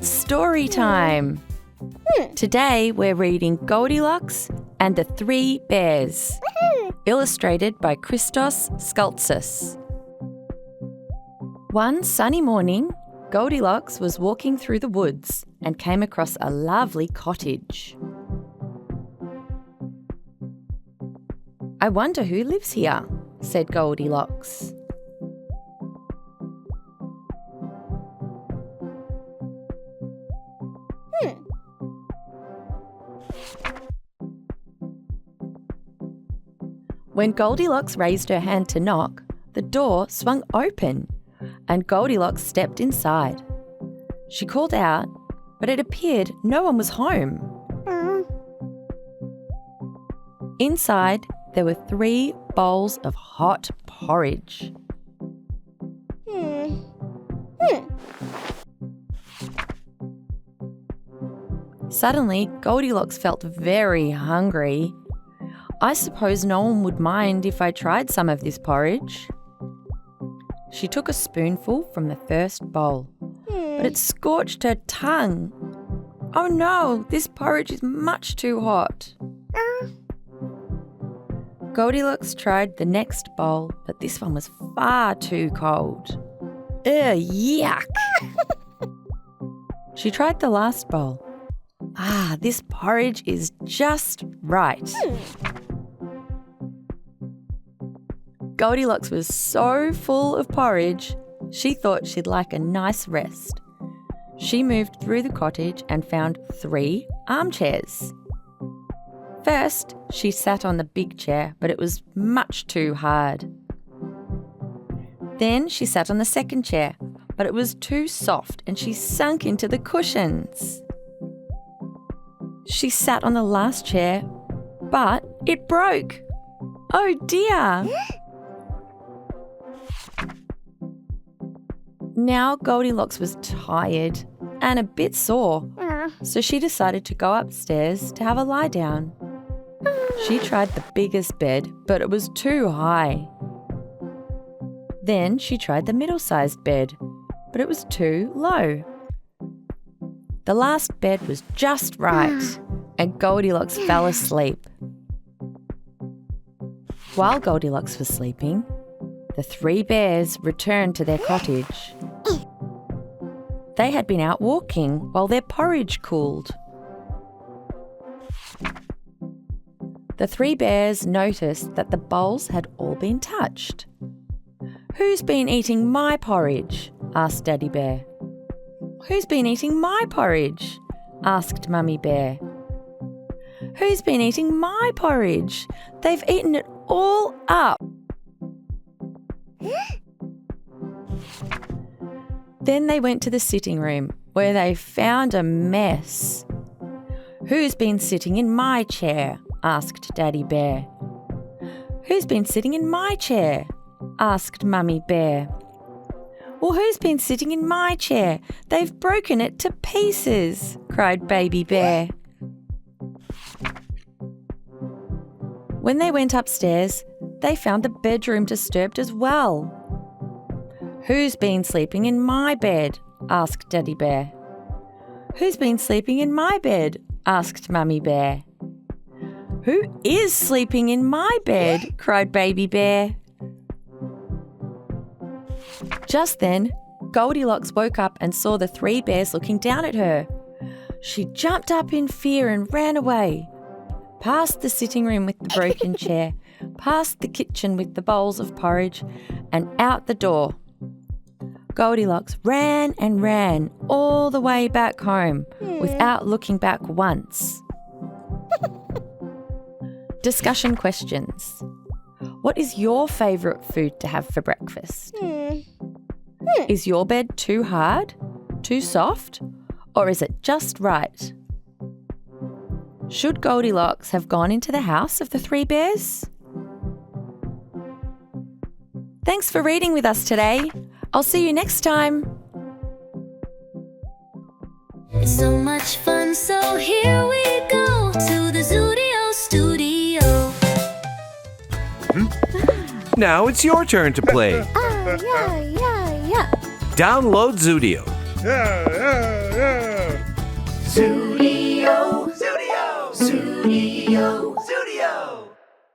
It's story time! Today we're reading Goldilocks and the Three Bears, illustrated by Christos Skaltsis. One sunny morning, Goldilocks was walking through the woods and came across a lovely cottage. "I wonder who lives here," said Goldilocks. When Goldilocks raised her hand to knock, the door swung open and Goldilocks stepped inside. She called out, but it appeared no one was home. Inside, there were 3 bowls of hot porridge. Suddenly, Goldilocks felt very hungry. "I suppose no one would mind if I tried some of this porridge." She took a spoonful from the first bowl, but it scorched her tongue. "Oh no, this porridge is much too hot." Goldilocks tried the next bowl, but this one was far too cold. Ugh, yuck! She tried the last bowl. This porridge is just right. Goldilocks was so full of porridge, she thought she'd like a nice rest. She moved through the cottage and found 3 armchairs. First, she sat on the big chair, but it was much too hard. Then she sat on the second chair, but it was too soft and she sunk into the cushions. She sat on the last chair, but it broke. Oh dear! Now Goldilocks was tired and a bit sore, so she decided to go upstairs to have a lie down. She tried the biggest bed, but it was too high. Then she tried the middle-sized bed, but it was too low. The last bed was just right, and Goldilocks fell asleep. While Goldilocks was sleeping, the 3 bears returned to their cottage. They had been out walking while their porridge cooled. The 3 bears noticed that the bowls had all been touched. "Who's been eating my porridge?" asked Daddy Bear. "Who's been eating my porridge?" asked Mummy Bear. "Who's been eating my porridge? They've eaten it all up." Then they went to the sitting room, where they found a mess. "Who's been sitting in my chair?" asked Daddy Bear. "Who's been sitting in my chair?" asked Mummy Bear. "Well, who's been sitting in my chair? They've broken it to pieces," cried Baby Bear. When they went upstairs, they found the bedroom disturbed as well. "Who's been sleeping in my bed?" asked Daddy Bear. "Who's been sleeping in my bed?" asked Mummy Bear. "Who is sleeping in my bed?" cried Baby Bear. Just then, Goldilocks woke up and saw the 3 bears looking down at her. She jumped up in fear and ran away, past the sitting room with the broken chair, past the kitchen with the bowls of porridge, and out the door. Goldilocks ran and ran all the way back home without looking back once. Discussion questions. What is your favourite food to have for breakfast? Is your bed too hard, too soft, or is it just right? Should Goldilocks have gone into the house of the 3 bears? Thanks for reading with us today. I'll see you next time. It's so much fun, so here we go to the Zoodio Studio. Now it's your turn to play. Yeah. Download Zoodio. Zoodio. Zoodio. Zoodio.